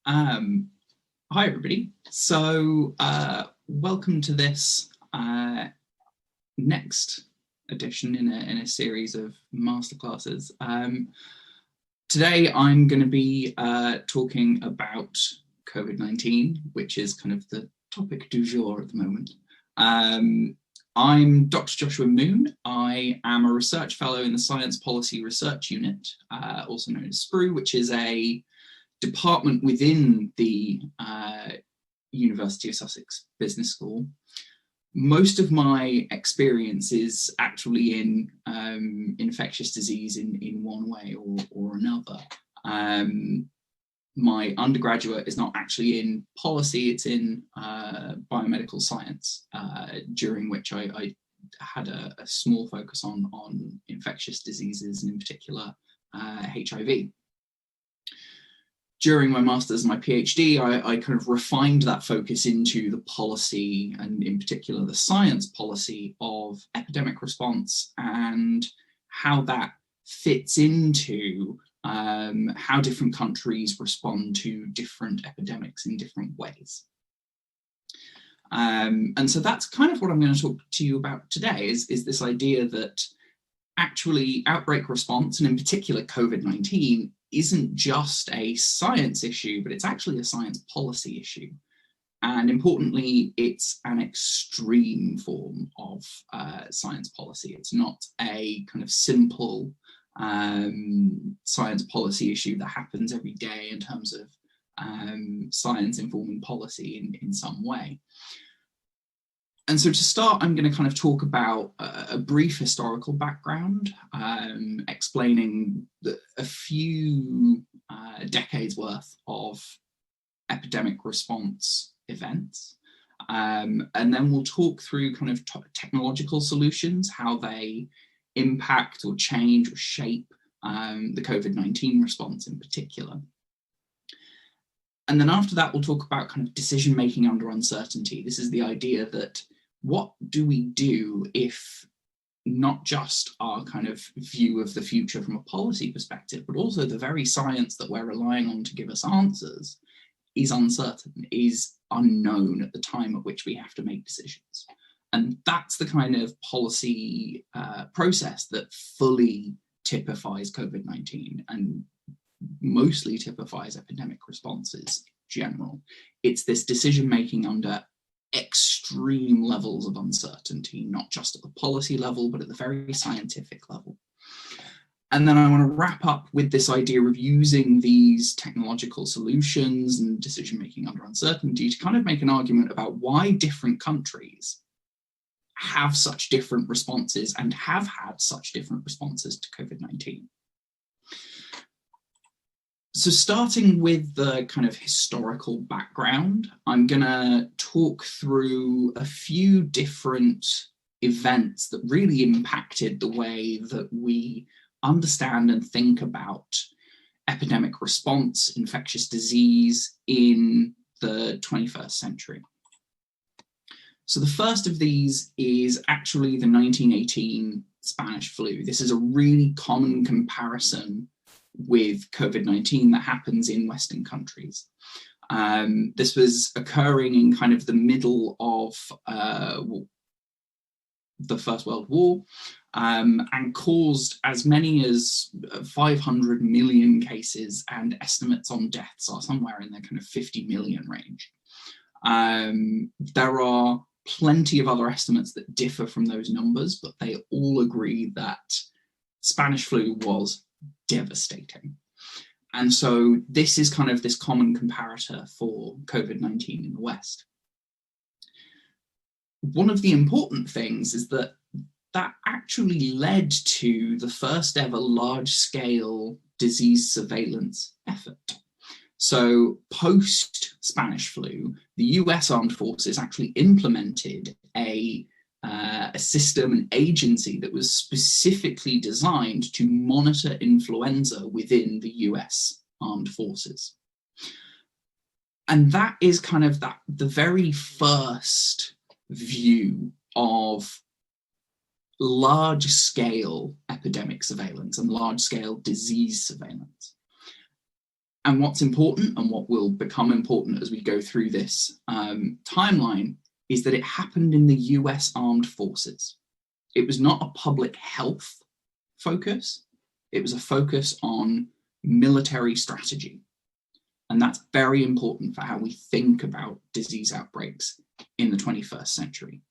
Um, Hi, everybody. So welcome to this next edition in a series of masterclasses. Today, I'm going to be talking about COVID-19, which is kind of the topic du jour at the moment. I'm Dr. Joshua Moon. I am a research fellow in the Science Policy Research Unit, also known as SPRU, which is a department within the University of Sussex Business School. Most of my experience is actually in infectious disease in one way or another. My undergraduate is not actually in policy, it's in biomedical science, during which I had a small focus on infectious diseases and in particular HIV. During my master's and my PhD, I kind of refined that focus into the policy and in particular the science policy of epidemic response and how that fits into how different countries respond to different epidemics in different ways. And so that's kind of what I'm going to talk to you about today is this idea that actually outbreak response, and in particular COVID-19, isn't just a science issue, but it's actually a science policy issue. And importantly, it's an extreme form of science policy. It's not a kind of simple science policy issue that happens every day in terms of science informing policy in some way. And so to start, I'm going to kind of talk about a brief historical background, explaining a few decades worth of epidemic response events. And then we'll talk through kind of technological solutions, how they impact or change or shape the COVID-19 response in particular. And then after that, we'll talk about kind of decision-making under uncertainty. This is the idea that what do we do if not just our kind of view of the future from a policy perspective, but also the very science that we're relying on to give us answers is uncertain, is unknown at the time at which we have to make decisions. And that's the kind of policy process that fully typifies COVID-19 and mostly typifies epidemic responses in general. It's this decision-making under extreme levels of uncertainty, not just at the policy level, but at the very scientific level. And then I want to wrap up with this idea of using these technological solutions and decision-making under uncertainty to kind of make an argument about why different countries have such different responses and have had such different responses to COVID-19. So starting with the kind of historical background, I'm going to talk through a few different events that really impacted the way that we understand and think about epidemic response, infectious disease in the 21st century. So the first of these is actually the 1918 Spanish flu. This is a really common comparison with COVID-19 that happens in Western countries. This was occurring in kind of the middle of the First World War and caused as many as 500 million cases, and estimates on deaths are somewhere in the kind of 50 million range. There are plenty of other estimates that differ from those numbers, but they all agree that Spanish flu was devastating. And so this is kind of this common comparator for COVID-19 in the West. One of the important things is that that actually led to the first ever large-scale disease surveillance effort. So post Spanish flu, the US Armed Forces actually implemented a system, an agency that was specifically designed to monitor influenza within the US Armed Forces. And that is kind of the very first view of large-scale epidemic surveillance and large-scale disease surveillance. And what's important, and what will become important as we go through this timeline, is that it happened in the US Armed Forces. It was not a public health focus, it was a focus on military strategy. And that's very important for how we think about disease outbreaks in the 21st century.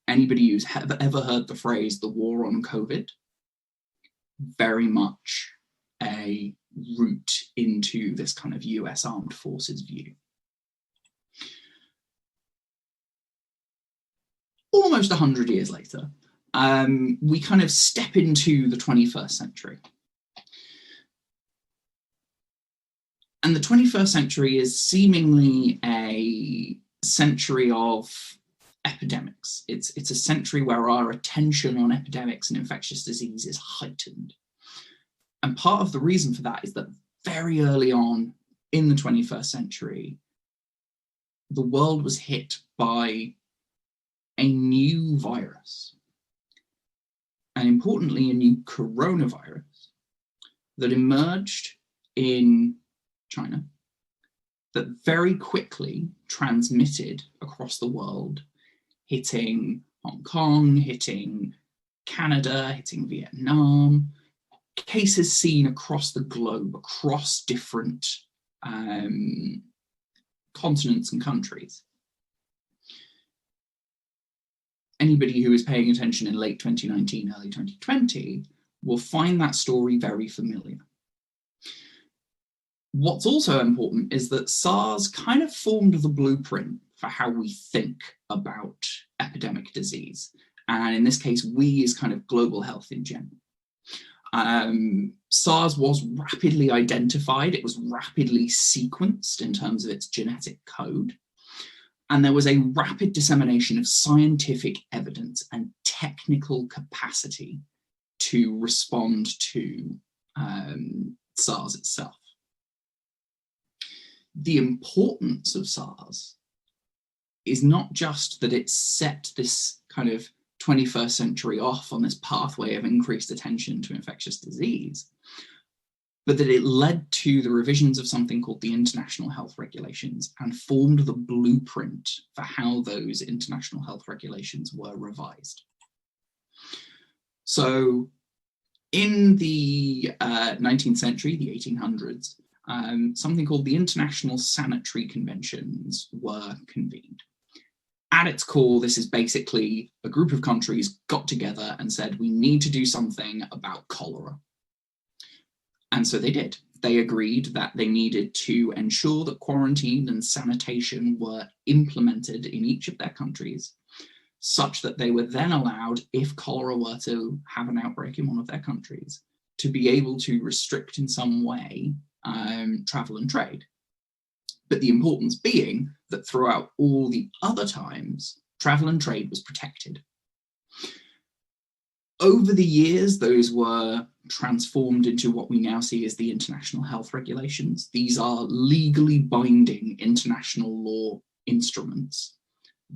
Anybody who's ever heard the phrase, the war on COVID, very much a route into this kind of US Armed Forces view. Almost 100 years later, we kind of step into the 21st century. And the 21st century is seemingly a century of epidemics. It's a century where our attention on epidemics and infectious disease is heightened. And part of the reason for that is that very early on in the 21st century, the world was hit by a new virus, and importantly, a new coronavirus that emerged in China, that very quickly transmitted across the world, hitting Hong Kong, hitting Canada, hitting Vietnam, cases seen across the globe, across different continents and countries. Anybody who is paying attention in late 2019, early 2020 will find that story very familiar. What's also important is that SARS kind of formed the blueprint for how we think about epidemic disease. And in this case, we is kind of global health in general. SARS was rapidly identified, it was rapidly sequenced in terms of its genetic code. And there was a rapid dissemination of scientific evidence and technical capacity to respond to SARS itself. The importance of SARS is not just that it set this kind of 21st century off on this pathway of increased attention to infectious disease, but that it led to the revisions of something called the International Health Regulations and formed the blueprint for how those international health regulations were revised. So in the 19th century, the 1800s, something called the International Sanitary Conventions were convened. At its core, this is basically a group of countries got together and said, we need to do something about cholera. And so they did. They agreed that they needed to ensure that quarantine and sanitation were implemented in each of their countries, such that they were then allowed, if cholera were to have an outbreak in one of their countries, to be able to restrict in some way travel and trade. But the importance being that throughout all the other times, travel and trade was protected. Over the years, those were transformed into what we now see as the International Health Regulations. These are legally binding international law instruments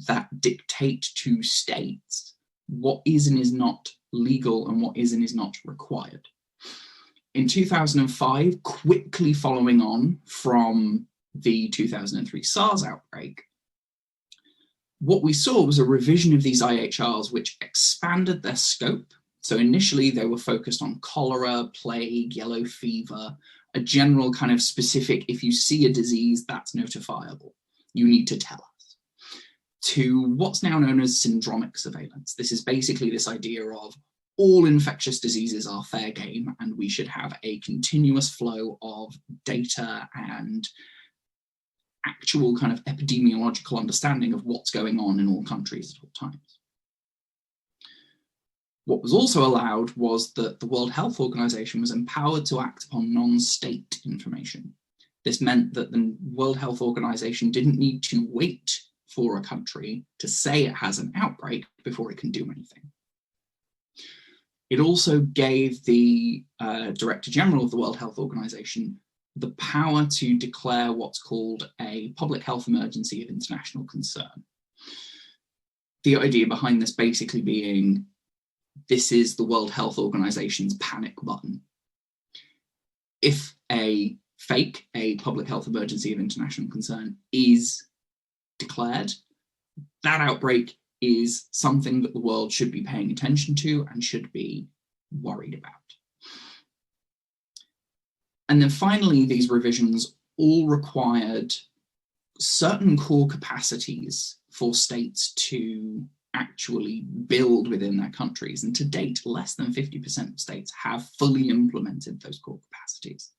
that dictate to states what is and is not legal and what is and is not required. In 2005, quickly following on from the 2003 SARS outbreak, what we saw was a revision of these IHRs which expanded their scope. So initially they were focused on cholera, plague, yellow fever, a general kind of specific, if you see a disease that's notifiable, you need to tell us, to what's now known as syndromic surveillance. This is basically this idea of all infectious diseases are fair game and we should have a continuous flow of data and actual kind of epidemiological understanding of what's going on in all countries at all times. What was also allowed was that the World Health Organization was empowered to act upon non-state information. This meant that the World Health Organization didn't need to wait for a country to say it has an outbreak before it can do anything. It also gave the Director General of the World Health Organization the power to declare what's called a public health emergency of international concern. The idea behind this basically being, this is the World Health Organization's panic button. If a fake, a public health emergency of international concern, is declared, that outbreak is something that the world should be paying attention to and should be worried about. And then finally, these revisions all required certain core capacities for states to actually build within their countries. And to date, less than 50% of states have fully implemented those core capacities.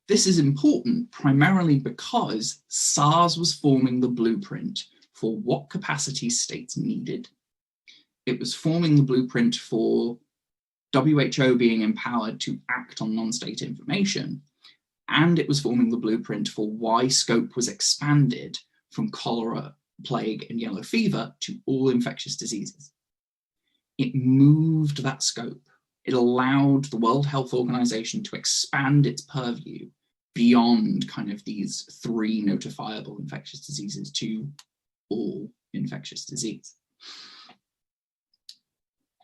This is important primarily because SARS was forming the blueprint for what capacities states needed. It was forming the blueprint for WHO being empowered to act on non-state information, and it was forming the blueprint for why scope was expanded from cholera, plague, and yellow fever to all infectious diseases. It moved that scope. It allowed the World Health Organization to expand its purview beyond kind of these 3 notifiable infectious diseases to all infectious disease.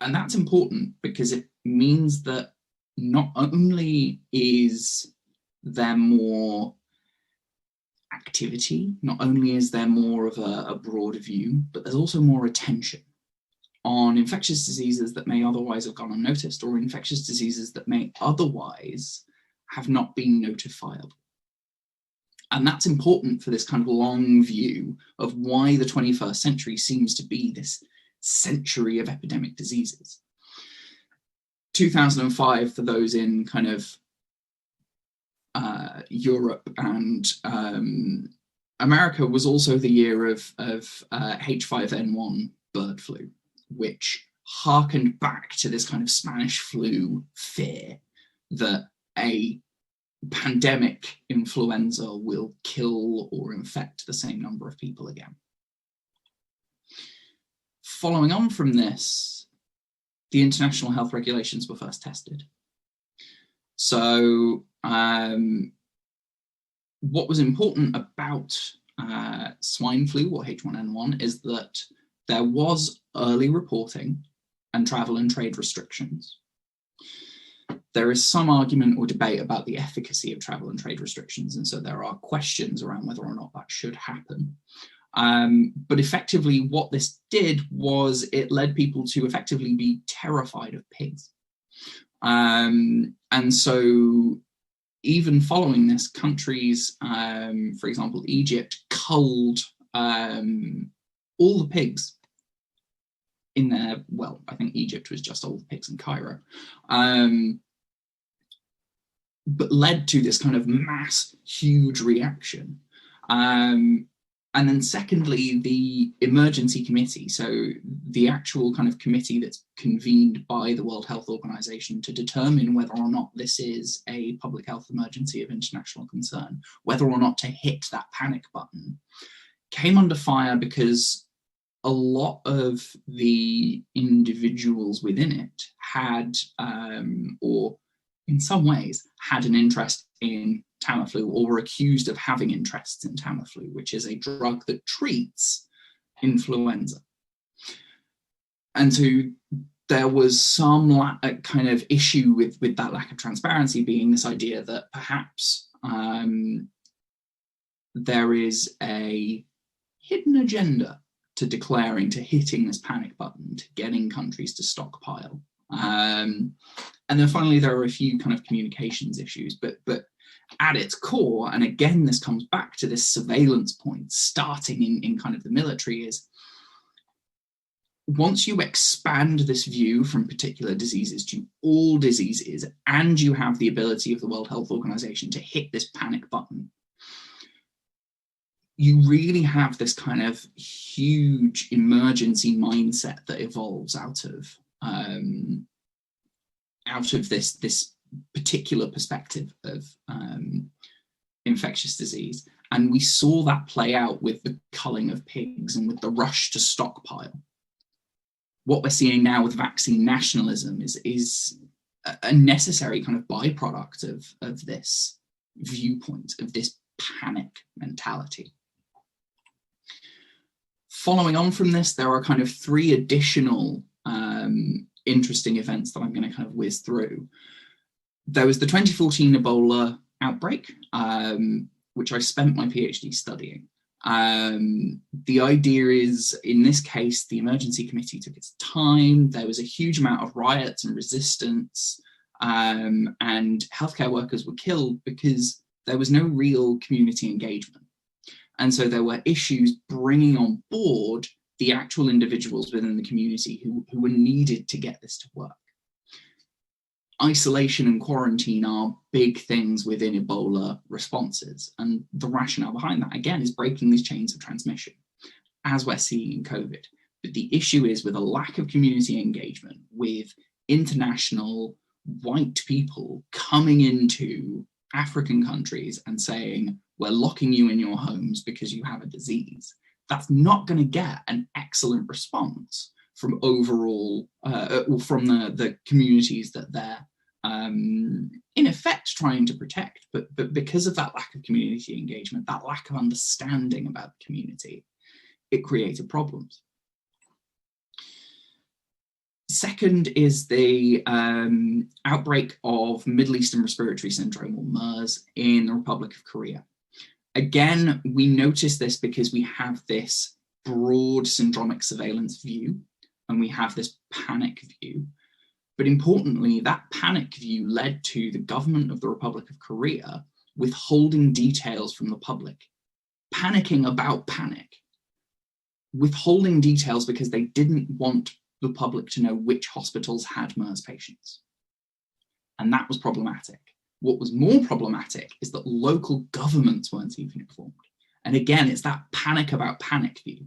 And that's important because it means that not only is there more activity, not only is there more of a broader view, but there's also more attention on infectious diseases that may otherwise have gone unnoticed, or infectious diseases that may otherwise have not been notifiable. And that's important for this kind of long view of why the 21st century seems to be this century of epidemic diseases. 2005, for those in kind of Europe and America, was also the year of H5N1 bird flu, which harkened back to this kind of Spanish flu fear that a pandemic influenza will kill or infect the same number of people again. Following on from this, the international health regulations were first tested. So what was important about swine flu, or H1N1, is that there was early reporting and travel and trade restrictions. There is some argument or debate about the efficacy of travel and trade restrictions, and so there are questions around whether or not that should happen. But effectively, what this did was it led people to effectively be terrified of pigs. And so even following this, countries, for example, Egypt, culled all the pigs in their, well, I think Egypt was just all the pigs in Cairo, but led to this kind of mass, huge reaction. And then secondly, the emergency committee, so the actual kind of committee that's convened by the World Health Organization to determine whether or not this is a public health emergency of international concern, whether or not to hit that panic button, came under fire because a lot of the individuals within it had, or in some ways, had an interest in Tamiflu, or were accused of having interests in Tamiflu, which is a drug that treats influenza. And so there was some kind of issue with that lack of transparency, being this idea that perhaps there is a hidden agenda to declaring, to hitting this panic button, to getting countries to stockpile. And then finally, there are a few kind of communications issues, but at its core, and again, this comes back to this surveillance point starting in kind of the military, is once you expand this view from particular diseases to all diseases, and you have the ability of the World Health Organization to hit this panic button, you really have this kind of huge emergency mindset that evolves out of this particular perspective of infectious disease. And we saw that play out with the culling of pigs and with the rush to stockpile. What we're seeing now with vaccine nationalism is a necessary kind of byproduct of this viewpoint, of this panic mentality. Following on from this, there are kind of 3 additional interesting events that I'm going to kind of whiz through. There was the 2014 Ebola outbreak, which I spent my PhD studying. The idea is, in this case, the emergency committee took its time. There was a huge amount of riots and resistance, and healthcare workers were killed because there was no real community engagement. And so there were issues bringing on board the actual individuals within the community who were needed to get this to work. Isolation and quarantine are big things within Ebola responses. And the rationale behind that, again, is breaking these chains of transmission, as we're seeing in COVID. But the issue is with a lack of community engagement, with international white people coming into African countries and saying, we're locking you in your homes because you have a disease. That's not going to get an excellent response from overall, or from the communities that they're in effect trying to protect. But because of that lack of community engagement, that lack of understanding about the community, it created problems. Second is the outbreak of Middle Eastern Respiratory Syndrome, or MERS, in the Republic of Korea. Again, we notice this because we have this broad syndromic surveillance view, and we have this panic view. But importantly, that panic view led to the government of the Republic of Korea withholding details from the public, panicking about panic, withholding details because they didn't want the public to know which hospitals had MERS patients. And that was problematic. What was more problematic is that local governments weren't even informed. And again, it's that panic about panic view.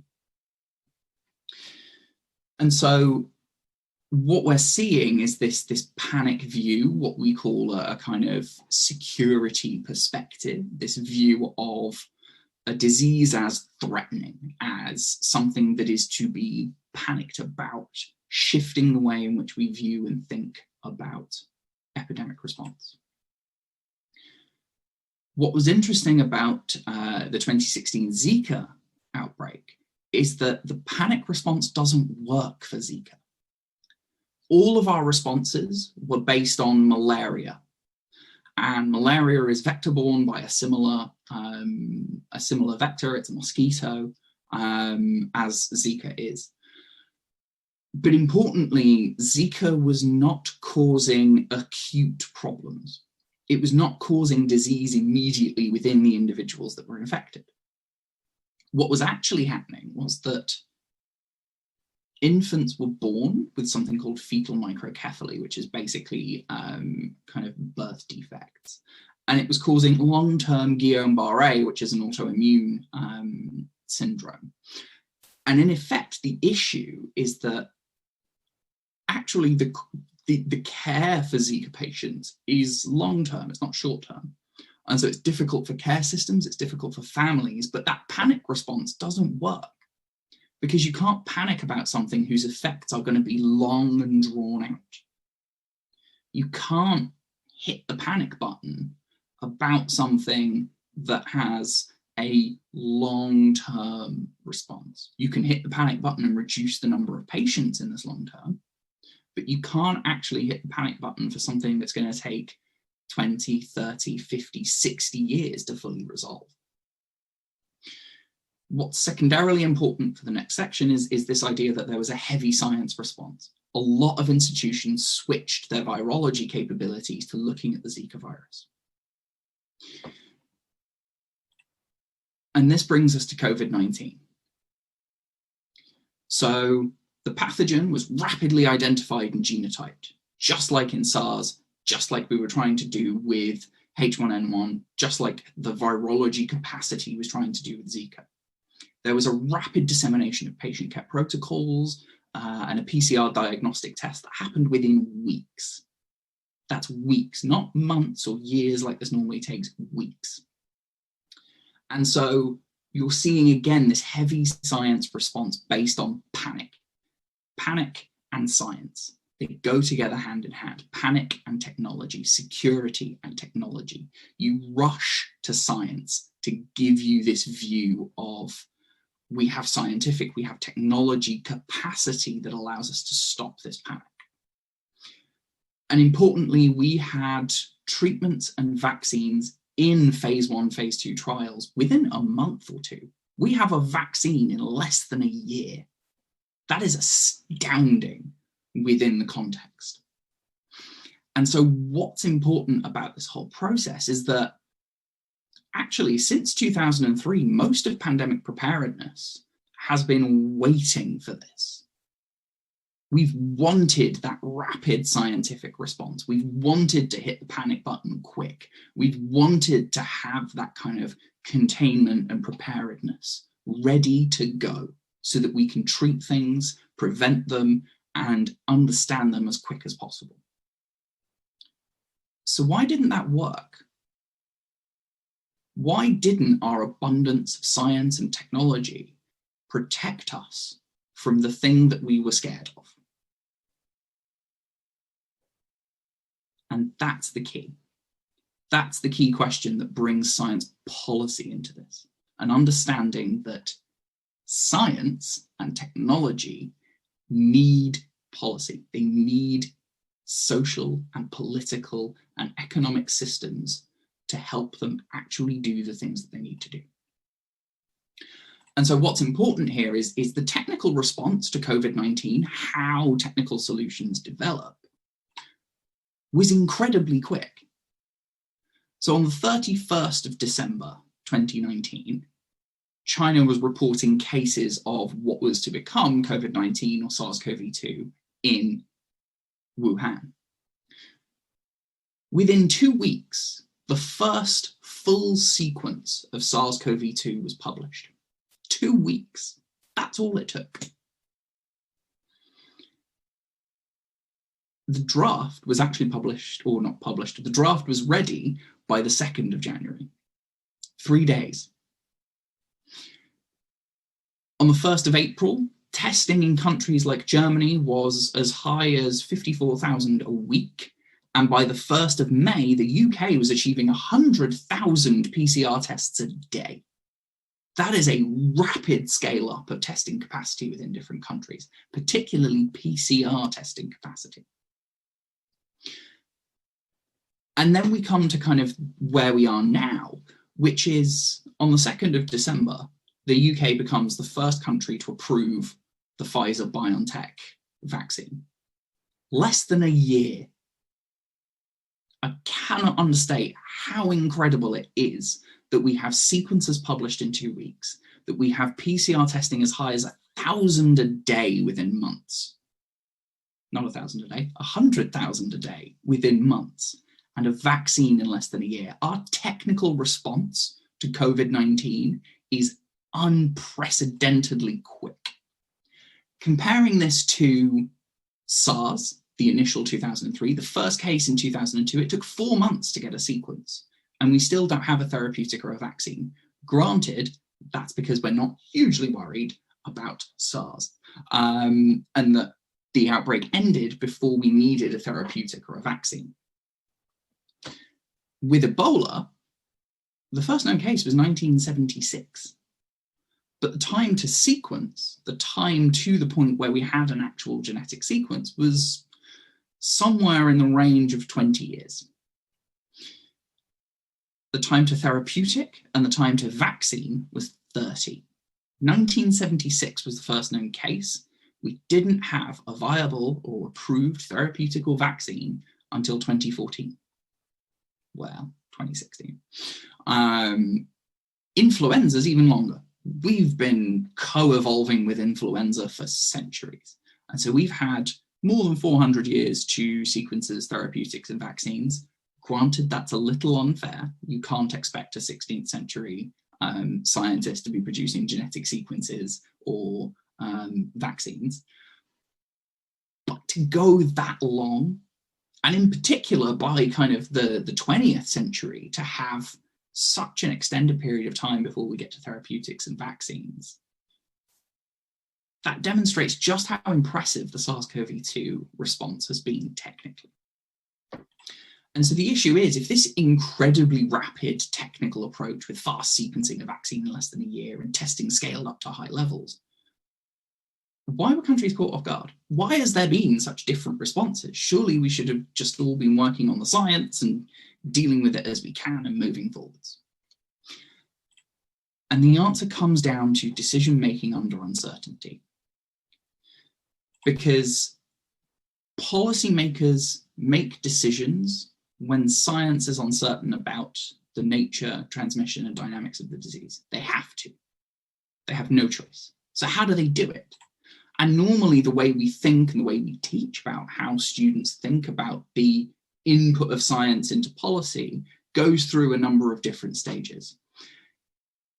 And so what we're seeing is this panic view, what we call a kind of security perspective, this view of a disease as threatening, as something that is to be panicked about, shifting the way in which we view and think about epidemic response. What was interesting about the 2016 ZIKA outbreak is that the panic response doesn't work for ZIKA. All of our responses were based on malaria, and malaria is vector-borne by a similar vector. It's a mosquito, as ZIKA is. But importantly, ZIKA was not causing acute problems. It was not causing disease immediately within the individuals that were infected. What was actually happening was that infants were born with something called fetal microcephaly, which is basically kind of birth defects. And it was causing long-term Guillain-Barré, which is an autoimmune syndrome. And in effect, the issue is that actually the care for ZIKA patients is long-term, it's not short-term. And so it's difficult for care systems, it's difficult for families, but that panic response doesn't work because you can't panic about something whose effects are going to be long and drawn out. You can't hit the panic button about something that has a long-term response. You can hit the panic button and reduce the number of patients in this long-term, but you can't actually hit the panic button for something that's going to take 20, 30, 50, 60 years to fully resolve. What's secondarily important for the next section is this idea that there was a heavy science response. A lot of institutions switched their virology capabilities to looking at the ZIKA virus. And this brings us to COVID-19. So the pathogen was rapidly identified and genotyped, just like in SARS, just like we were trying to do with H1N1, just like the virology capacity was trying to do with ZIKA. There was a rapid dissemination of patient care protocols and a PCR diagnostic test that happened within weeks. That's weeks, not months or years like this normally takes, weeks. And so you're seeing again this heavy science response based on panic. Panic and science, they go together hand in hand. Panic and technology, security and technology. You rush to science to give you this view of we have scientific, we have technology capacity that allows us to stop this panic. And importantly, we had treatments and vaccines in phase 1, phase 2 trials within a month or two. We have a vaccine in less than a year. That is astounding within the context. And so what's important about this whole process is that actually since 2003, most of pandemic preparedness has been waiting for this. We've wanted that rapid scientific response. We've wanted to hit the panic button quick. We've wanted to have that kind of containment and preparedness ready to go so that we can treat things, prevent them, and understand them as quick as possible. So why didn't that work? Why didn't our abundance of science and technology protect us from the thing that we were scared of? And that's the key. That's the key question that brings science policy into this, an understanding that science and technology need policy. They need social and political and economic systems to help them actually do the things that they need to do. And so what's important here is the technical response to COVID-19, how technical solutions develop, was incredibly quick. So on the 31st of December 2019, China was reporting cases of what was to become COVID-19 or SARS-CoV-2 in Wuhan. Within 2 weeks, the first full sequence of SARS-CoV-2 was published. 2 weeks, that's all it took. The draft was actually published, or not published, the draft was ready by the 2nd of January, 3 days. On the 1st of April, testing in countries like Germany was as high as 54,000 a week. And by the 1st of May, the UK was achieving 100,000 PCR tests a day. That is a rapid scale up of testing capacity within different countries, particularly PCR testing capacity. And then we come to kind of where we are now, which is on the 2nd of December, the UK becomes the first country to approve the Pfizer-BioNTech vaccine. Less than a year. I cannot understate how incredible it is that we have sequences published in 2 weeks, that we have PCR testing as high as 1,000 a day within months. Not 1,000 a day, 100,000 a day within months, and a vaccine in less than a year. Our technical response to COVID-19 is unprecedentedly quick. Comparing this to SARS, the initial 2003, the first case in 2002, it took 4 months to get a sequence, and we still don't have a therapeutic or a vaccine. Granted, that's because we're not hugely worried about SARS, and that the outbreak ended before we needed a therapeutic or a vaccine. With Ebola, the first known case was 1976. But the time to sequence, the time to the point where we had an actual genetic sequence, was somewhere in the range of 20 years. The time to therapeutic and the time to vaccine was 30. 1976 was the first known case. We didn't have a viable or approved therapeutic or vaccine until 2014. Well, 2016. Influenza's even longer. We've been co-evolving with influenza for centuries. And so we've had more than 400 years to sequences, therapeutics, and vaccines. Granted, that's a little unfair. You can't expect a 16th century scientist to be producing genetic sequences or vaccines. But to go that long, and in particular by kind of the 20th century, to have such an extended period of time before we get to therapeutics and vaccines, that demonstrates just how impressive the SARS-CoV-2 response has been technically. And so the issue is, if this incredibly rapid technical approach with fast sequencing a vaccine in less than a year and testing scaled up to high levels why were countries caught off guard? Why has there been such different responses? Surely we should have just all been working on the science and dealing with it as we can and moving forwards. And the answer comes down to decision-making under uncertainty. Because policymakers make decisions when science is uncertain about the nature, transmission, and dynamics of the disease. They have to. They have no choice. So how do they do it? And normally the way we think and the way we teach about how students think about the input of science into policy goes through a number of different stages.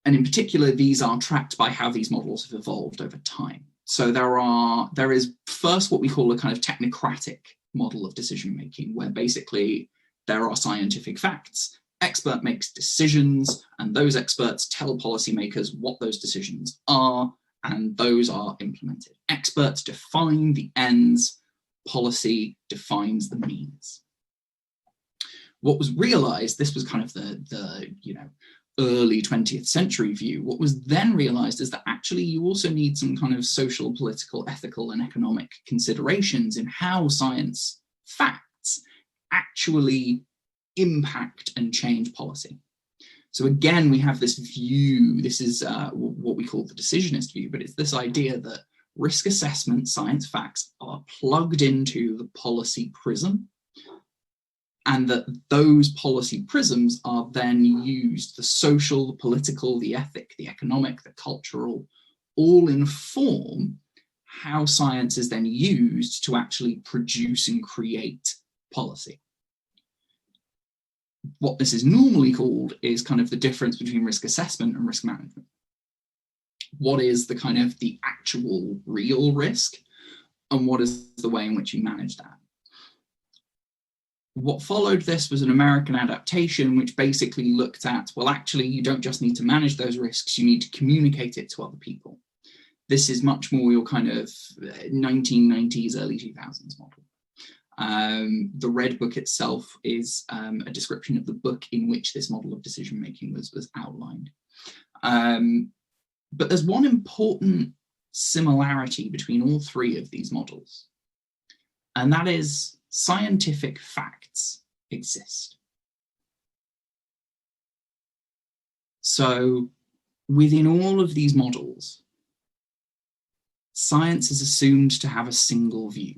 And in particular, these are tracked by how these models have evolved over time. So there is first what we call a kind of technocratic model of decision-making, where basically there are scientific facts, expert makes decisions, and those experts tell policymakers what those decisions are, and those are implemented. Experts define the ends, policy defines the means. What was realized, this was kind of the early 20th century view. What was then realized is that actually you also need some kind of social, political, ethical, and economic considerations in how science facts actually impact and change policy. So again, we have this view, this is what we call the decisionist view, but it's this idea that risk assessment science facts are plugged into the policy prism, and that those policy prisms are then used, the social, the political, the ethic, the economic, the cultural, all inform how science is then used to actually produce and create policy. What this is normally called is kind of the difference between risk assessment and risk management. What is the kind of the actual real risk, and what is the way in which you manage that? What followed this was an American adaptation, which basically looked at, well, actually, you don't just need to manage those risks, you need to communicate it to other people. This is much more your kind of 1990s, early 2000s model. The Red Book itself is a description of the book in which this model of decision-making was outlined. But there's one important similarity between all three of these models, and that is scientific facts exist. So within all of these models, science is assumed to have a single view.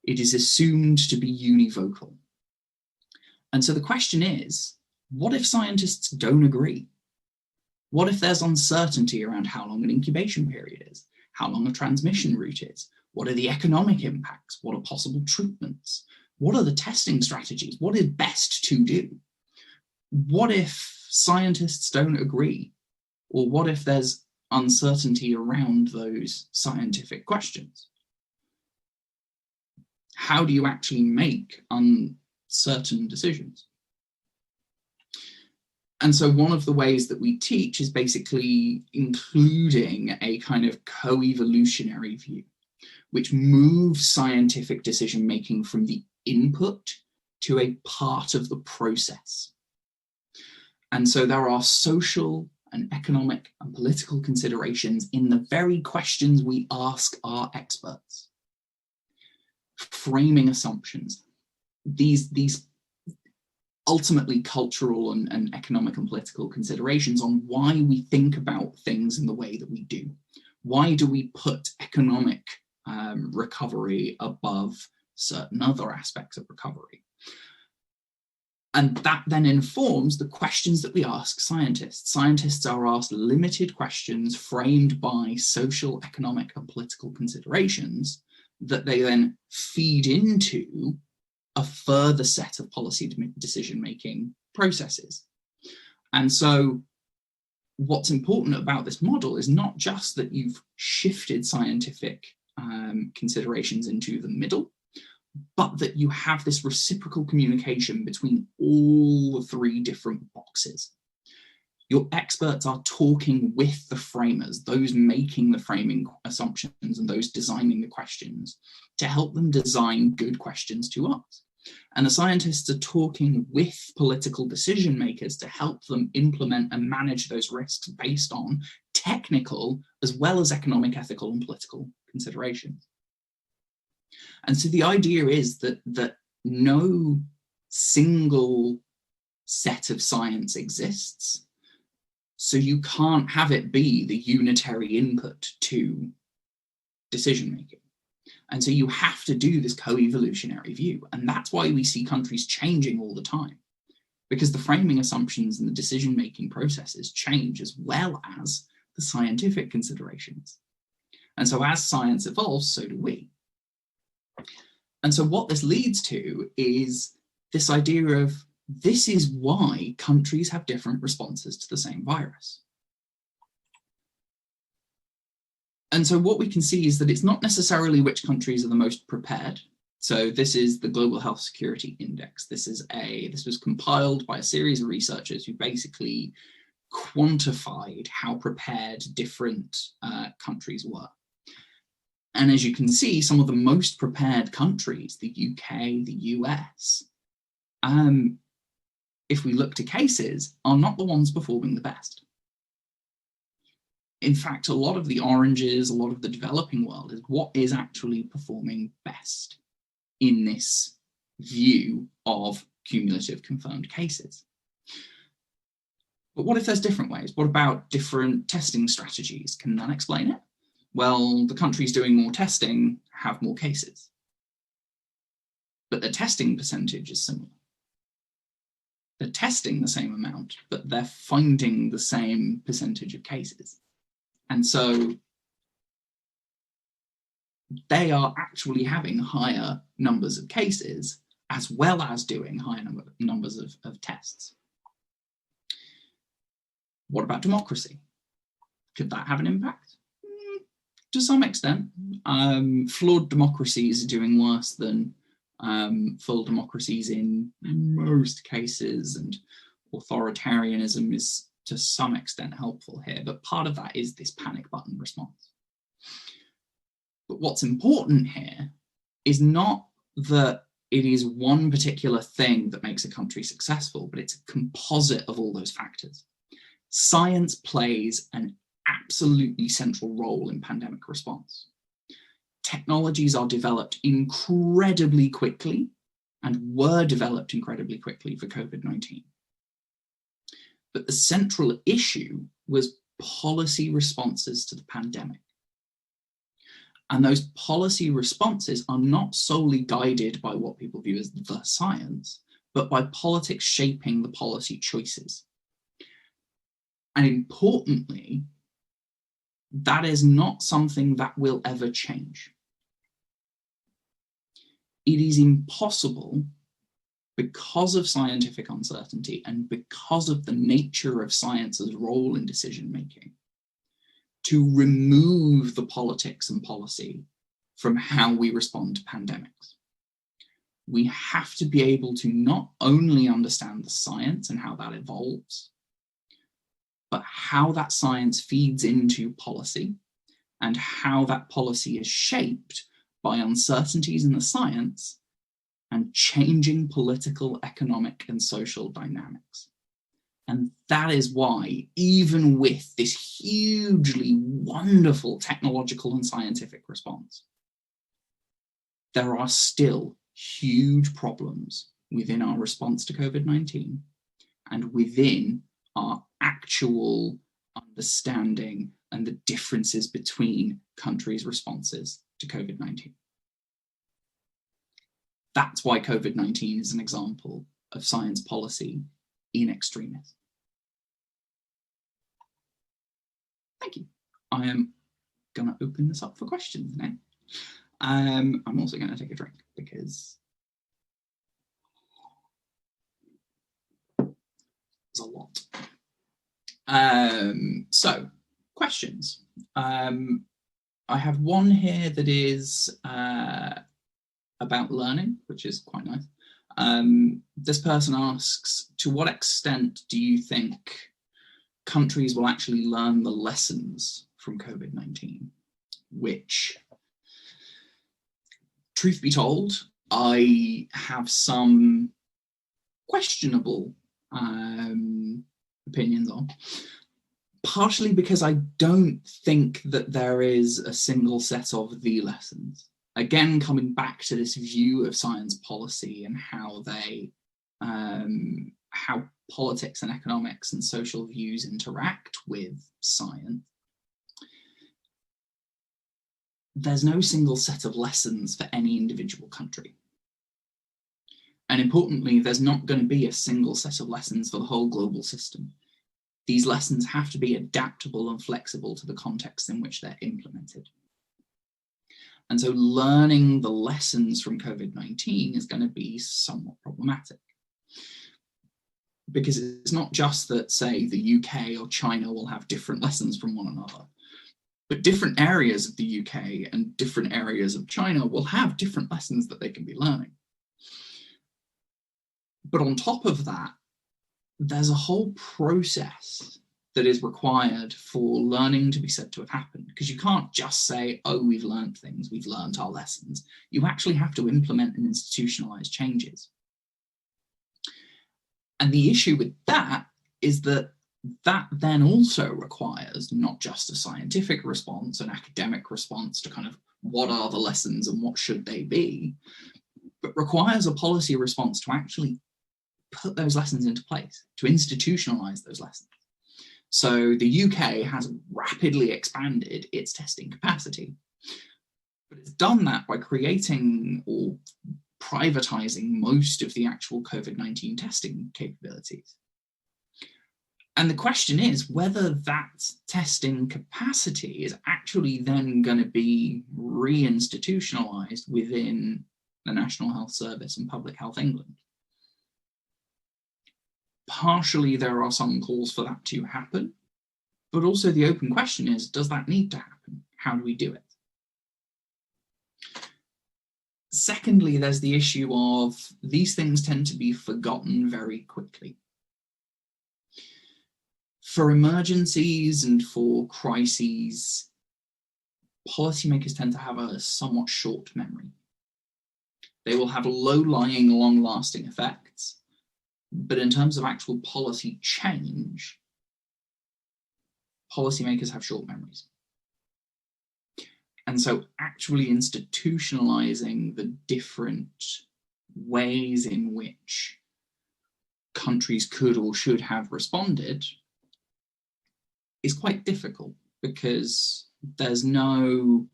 It is assumed to be univocal. And so the question is, what if scientists don't agree? What if there's uncertainty around how long an incubation period is, how long a transmission route is? What are the economic impacts? What are possible treatments? What are the testing strategies? What is best to do? What if scientists don't agree? Or what if there's uncertainty around those scientific questions? How do you actually make uncertain decisions? And so one of the ways that we teach is basically including a kind of coevolutionary view, which moves scientific decision-making from the input to a part of the process. And so there are social and economic and political considerations in the very questions we ask our experts. Framing assumptions, these ultimately cultural and economic and political considerations on why we think about things in the way that we do. Why do we put economic recovery above certain other aspects of recovery? And that then informs the questions that we ask scientists. Scientists are asked limited questions framed by social, economic, and political considerations that they then feed into a further set of policy decision-making processes. And so what's important about this model is not just that you've shifted scientific considerations into the middle, but that you have this reciprocal communication between all the three different boxes. Your experts are talking with the framers, those making the framing assumptions and those designing the questions, to help them design good questions to us. And the scientists are talking with political decision makers to help them implement and manage those risks based on technical as well as economic, ethical, and political considerations. And so the idea is that no single set of science exists, so you can't have it be the unitary input to decision making. And so you have to do this coevolutionary view. And that's why we see countries changing all the time, because the framing assumptions and the decision-making processes change as well as the scientific considerations. And so as science evolves, so do we. And so what this leads to is this idea of this is why countries have different responses to the same virus. And so what we can see is that it's not necessarily which countries are the most prepared. So this is the Global Health Security Index. This was compiled by a series of researchers who basically quantified how prepared different countries were. And as you can see, some of the most prepared countries, the UK, the US, if we look to cases, are not the ones performing the best. In fact, a lot of the oranges, a lot of the developing world is what is actually performing best in this view of cumulative confirmed cases. But what if there's different ways? What about different testing strategies? Can that explain it? Well, the countries doing more testing have more cases, but the testing percentage is similar. They're testing the same amount, but they're finding the same percentage of cases. And so they are actually having higher numbers of cases as well as doing higher numbers of tests. What about democracy? Could that have an impact? To some extent. Flawed democracies are doing worse than full democracies in most cases, and authoritarianism is to some extent helpful here, but part of that is this panic button response. But what's important here is not that it is one particular thing that makes a country successful, but it's a composite of all those factors. Science plays an absolutely central role in pandemic response. Technologies are developed incredibly quickly and were developed incredibly quickly for COVID-19. But the central issue was policy responses to the pandemic. And those policy responses are not solely guided by what people view as the science, but by politics shaping the policy choices. And importantly, that is not something that will ever change. It is impossible, because of scientific uncertainty and because of the nature of science's role in decision-making, to remove the politics and policy from how we respond to pandemics. We have to be able to not only understand the science and how that evolves, but how that science feeds into policy and how that policy is shaped by uncertainties in the science and changing political, economic, and social dynamics. And that is why, even with this hugely wonderful technological and scientific response, there are still huge problems within our response to COVID-19 and within our actual understanding and the differences between countries' responses to COVID-19. That's why COVID-19 is an example of science policy in extremis. Thank you. I am going to open this up for questions now. I'm also going to take a drink because there's a lot. So, questions. I have one here that is about learning, which is quite nice. This person asks, to what extent do you think countries will actually learn the lessons from COVID-19? Which, truth be told, I have some questionable opinions on, partially because I don't think that there is a single set of the lessons. Again, coming back to this view of science policy and how how politics and economics and social views interact with science, there's no single set of lessons for any individual country. And importantly, there's not going to be a single set of lessons for the whole global system. These lessons have to be adaptable and flexible to the context in which they're implemented. And so learning the lessons from COVID-19 is going to be somewhat problematic. Because it's not just that, say, the UK or China will have different lessons from one another, but different areas of the UK and different areas of China will have different lessons that they can be learning. But on top of that, there's a whole process that is required for learning to be said to have happened, because you can't just say, oh, we've learned things, we've learned our lessons. You actually have to implement and institutionalize changes. And the issue with that is that then also requires not just a scientific response, an academic response to kind of what are the lessons and what should they be, but requires a policy response to actually put those lessons into place, to institutionalize those lessons. So the UK has rapidly expanded its testing capacity, but it's done that by creating or privatizing most of the actual COVID-19 testing capabilities. And the question is whether that testing capacity is actually then going to be re-institutionalized within the National Health Service and Public Health England. Partially, there are some calls for that to happen, but also the open question is, does that need to happen? How do we do it? Secondly, there's the issue of these things tend to be forgotten very quickly. For emergencies and for crises, policymakers tend to have a somewhat short memory. They will have low-lying, long-lasting effects, but in terms of actual policy change, policymakers have short memories. And so actually institutionalizing the different ways in which countries could or should have responded is quite difficult, because there's no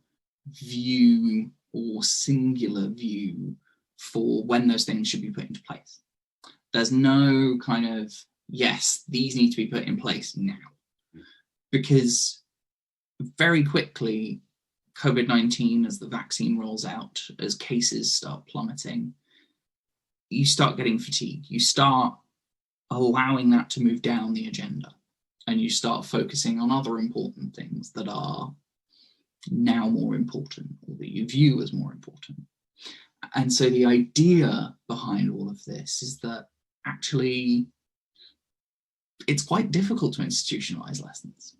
view or singular view for when those things should be put into place. There's no kind of, yes, these need to be put in place now, because very quickly, COVID-19, as the vaccine rolls out, as cases start plummeting, you start getting fatigue. You start allowing that to move down the agenda, and you start focusing on other important things that are now more important, or that you view as more important. And so the idea behind all of this is that actually it's quite difficult to institutionalize lessons.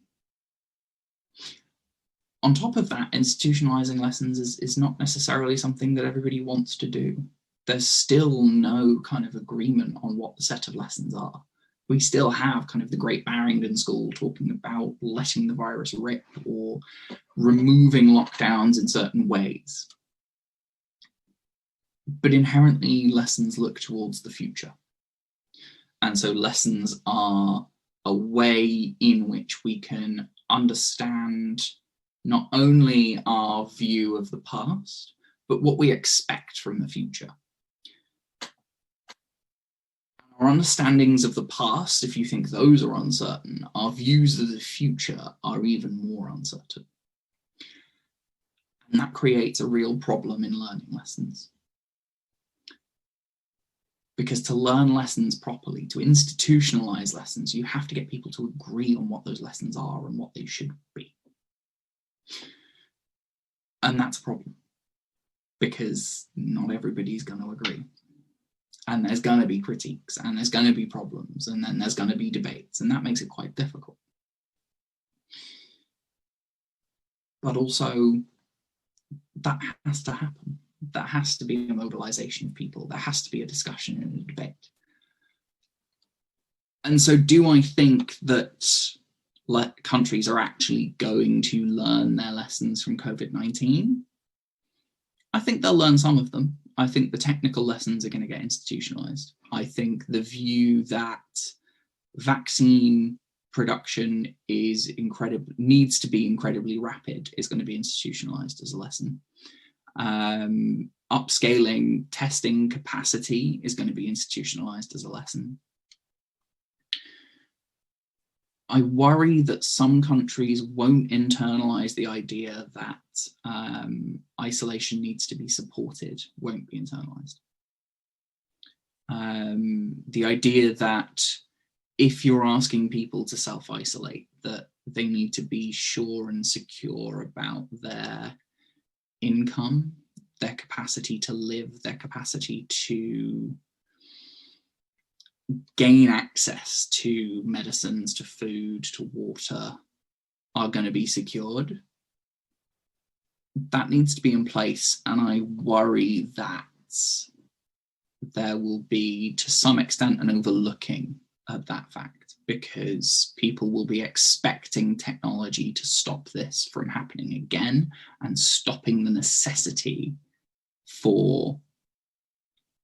On top of that, institutionalizing lessons is not necessarily something that everybody wants to do. There's still no kind of agreement on what the set of lessons are. We still have kind of the Great Barrington School talking about letting the virus rip or removing lockdowns in certain ways. But inherently, lessons look towards the future. And so lessons are a way in which we can understand not only our view of the past, but what we expect from the future. Our understandings of the past, if you think those are uncertain, our views of the future are even more uncertain. And that creates a real problem in learning lessons. Because to learn lessons properly, to institutionalize lessons, you have to get people to agree on what those lessons are and what they should be. And that's a problem, because not everybody's going to agree. And there's going to be critiques, and there's going to be problems, and then there's going to be debates, and that makes it quite difficult. But also, that has to happen. That has to be a mobilization of people. There has to be a discussion and a debate. And so do I think that countries are actually going to learn their lessons from COVID-19. I think they'll learn some of them. I think the technical lessons are going to get institutionalized. I think the view that vaccine production needs to be incredibly rapid is going to be institutionalized as a lesson. Upscaling testing capacity is going to be institutionalized as a lesson. I worry that some countries won't internalize the idea that isolation needs to be supported, won't be internalized. The idea that if you're asking people to self-isolate, that they need to be sure and secure about their income, their capacity to live, their capacity to gain access to medicines, to food, to water, are going to be secured. That needs to be in place, and I worry that there will be, to some extent, an overlooking of that fact, because people will be expecting technology to stop this from happening again and stopping the necessity for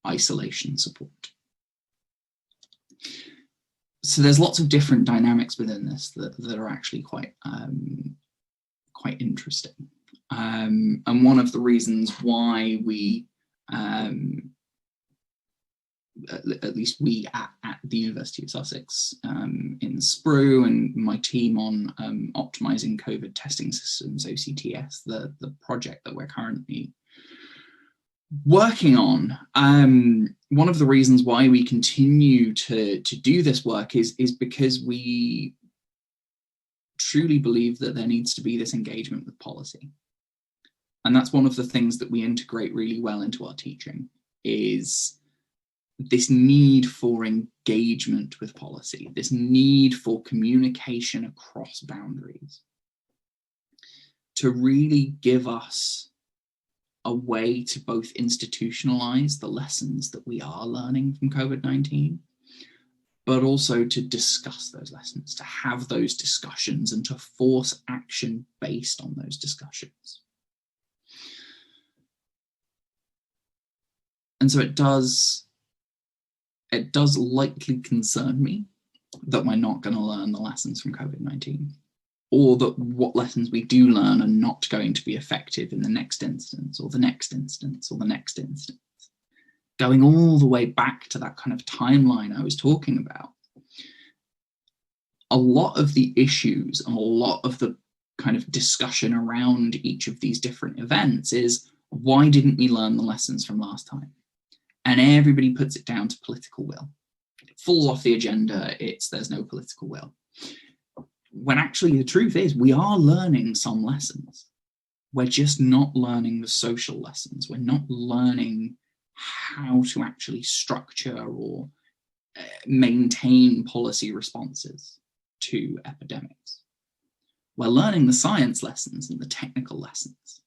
isolation support. So there's lots of different dynamics within this that are actually quite interesting. And one of the reasons why we, at least we at the University of Sussex in Sprue, and my team on optimizing COVID testing systems, OCTS, the project that we're currently working on, one of the reasons why we continue to do this work is because we truly believe that there needs to be this engagement with policy. And that's one of the things that we integrate really well into our teaching, is this need for engagement with policy, this need for communication across boundaries, to really give us a way to both institutionalize the lessons that we are learning from COVID-19, but also to discuss those lessons, to have those discussions and to force action based on those discussions. And so it does likely concern me that we're not going to learn the lessons from COVID-19, or that what lessons we do learn are not going to be effective in the next instance, or the next instance, or the next instance. Going all the way back to that kind of timeline I was talking about, a lot of the issues and a lot of the kind of discussion around each of these different events is, why didn't we learn the lessons from last time? And everybody puts it down to political will. It falls off the agenda, there's no political will. When actually the truth is, we are learning some lessons. We're just not learning the social lessons. We're not learning how to actually structure or maintain policy responses to epidemics. We're learning the science lessons and the technical lessons.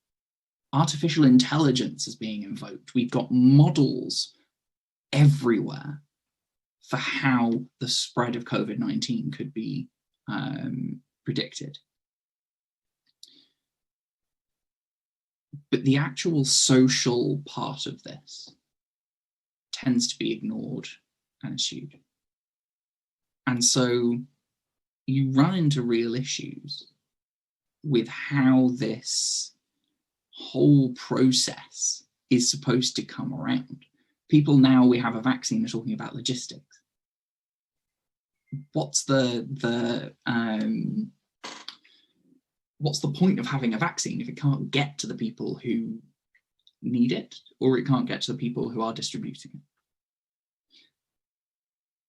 Artificial intelligence is being invoked. We've got models everywhere for how the spread of COVID-19 could be predicted. But the actual social part of this tends to be ignored and eschewed. And so you run into real issues with how this whole process is supposed to come around. People now, we have a vaccine, are talking about logistics. What's the point of having a vaccine if it can't get to the people who need it, or it can't get to the people who are distributing it?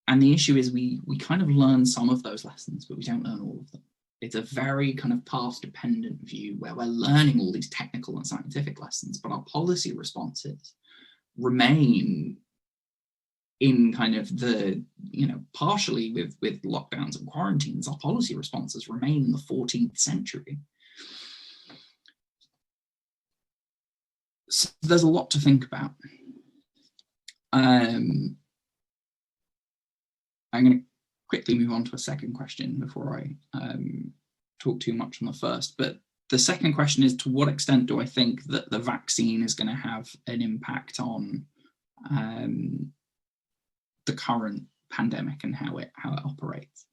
And the issue is we kind of learn some of those lessons, but we don't learn all of them. It's a very kind of path-dependent view where we're learning all these technical and scientific lessons, but our policy responses remain in kind of the, partially with lockdowns and quarantines, our policy responses remain in the 14th century. So there's a lot to think about. I'm going to quickly move on to a second question before I talk too much on the first. But the second question is, to what extent do I think that the vaccine is going to have an impact on the current pandemic and how it operates?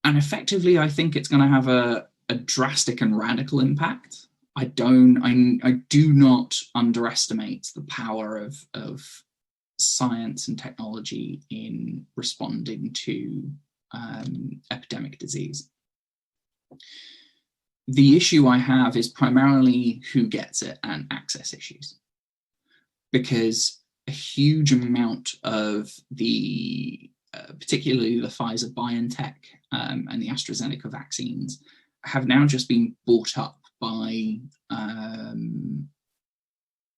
And effectively, I think it's going to have a drastic and radical impact. I do not underestimate the power of science and technology in responding to epidemic disease. The issue I have is primarily who gets it and access issues, because a huge amount of the, particularly the Pfizer BioNTech and the AstraZeneca vaccines, have now just been bought up by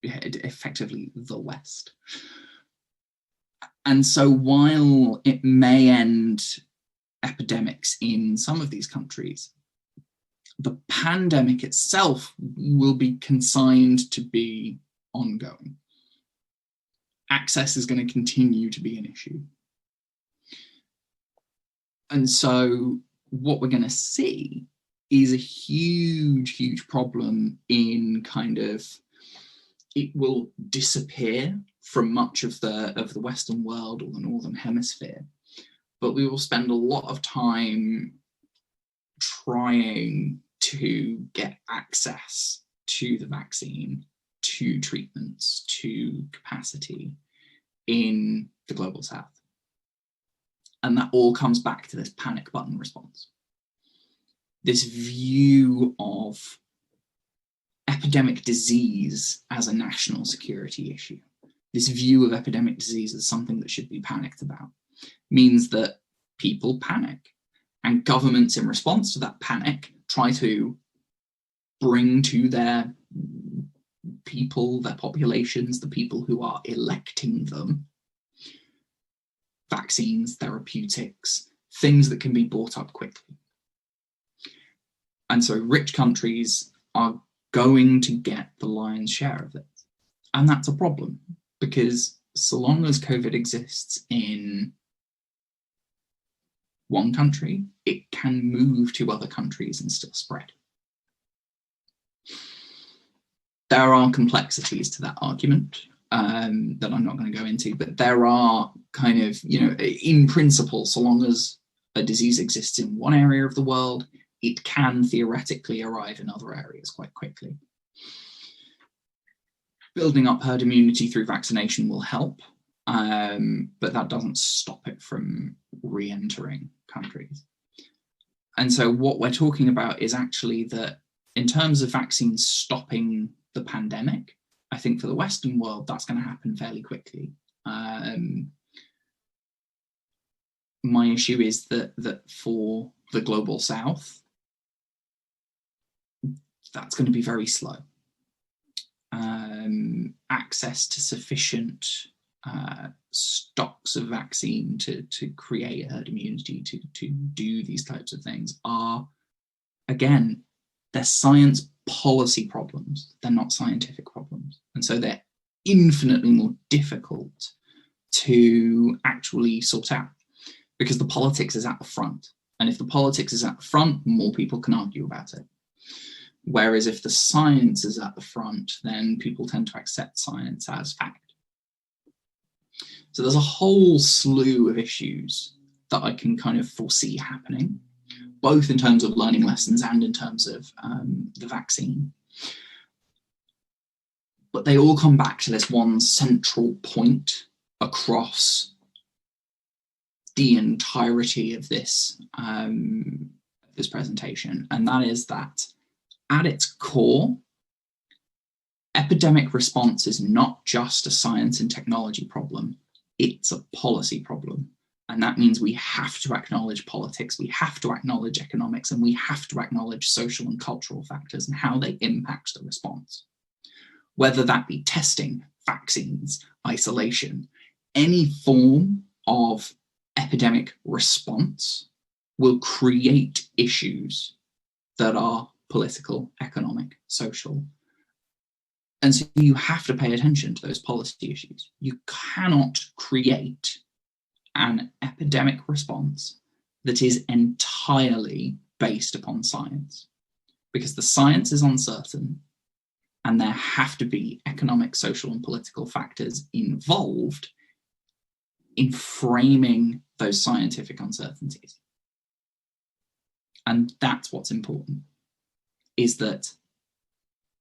effectively the West. And so while it may end epidemics in some of these countries, the pandemic itself will be consigned to be ongoing. Access is going to continue to be an issue. And so what we're going to see is a huge, huge problem in kind of, it will disappear from much of the Western world or the Northern Hemisphere, but we will spend a lot of time trying to get access to the vaccine, to treatments, to capacity in the global South. And that all comes back to this panic button response. This view of epidemic disease as a national security issue. This view of epidemic disease as something that should be panicked about means that people panic, and governments in response to that panic try to bring to their people, their populations, the people who are electing them, vaccines, therapeutics, things that can be bought up quickly. And so rich countries are going to get the lion's share of it. And that's a problem, because so long as COVID exists in one country, it can move to other countries and still spread. There are complexities to that argument that I'm not going to go into, but there are kind of, in principle, so long as a disease exists in one area of the world, it can theoretically arrive in other areas quite quickly. Building up herd immunity through vaccination will help, but that doesn't stop it from re-entering countries. And so what we're talking about is actually that in terms of vaccines stopping the pandemic, I think for the Western world, that's going to happen fairly quickly. My issue is that for the global South, that's going to be very slow. Access to sufficient stocks of vaccine to create herd immunity, to do these types of things are, again, they're science policy problems. They're not scientific problems. And so they're infinitely more difficult to actually sort out, because the politics is at the front. And if the politics is at the front, more people can argue about it. Whereas if the science is at the front, then people tend to accept science as fact. So there's a whole slew of issues that I can kind of foresee happening, both in terms of learning lessons and in terms of the vaccine. But they all come back to this one central point across the entirety of this, this presentation, and that is that at its core, epidemic response is not just a science and technology problem, it's a policy problem. And that means we have to acknowledge politics, we have to acknowledge economics, and we have to acknowledge social and cultural factors and how they impact the response. Whether that be testing, vaccines, isolation, any form of epidemic response will create issues that are political, economic, social. And so you have to pay attention to those policy issues. You cannot create an epidemic response that is entirely based upon science, because the science is uncertain and there have to be economic, social, and political factors involved in framing those scientific uncertainties. And that's what's important, is that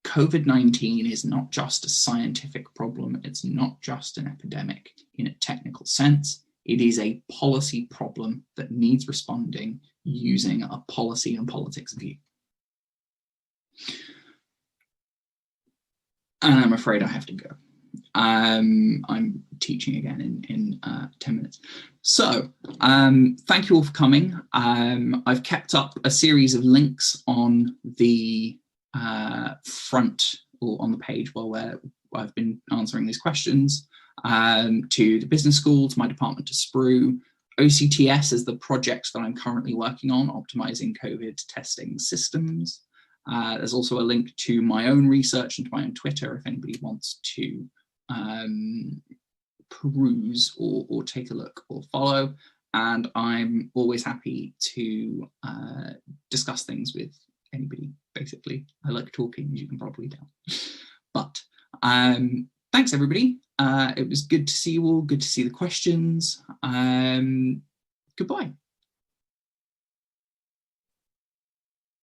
COVID-19 is not just a scientific problem, it's not just an epidemic in a technical sense, it is a policy problem that needs responding using a policy and politics view. And I'm afraid I have to go. I'm teaching again in 10 minutes. So thank you all for coming. I've kept up a series of links on the front or on the page where I've been answering these questions, to the business school, to my department, to Sprue. OCTS is the project that I'm currently working on, optimizing COVID testing systems. There's also a link to my own research and to my own Twitter if anybody wants to peruse or take a look or follow. And I'm always happy to discuss things with anybody, basically. I like talking, as you can probably tell. But thanks, everybody. It was good to see you all, good to see the questions. Goodbye.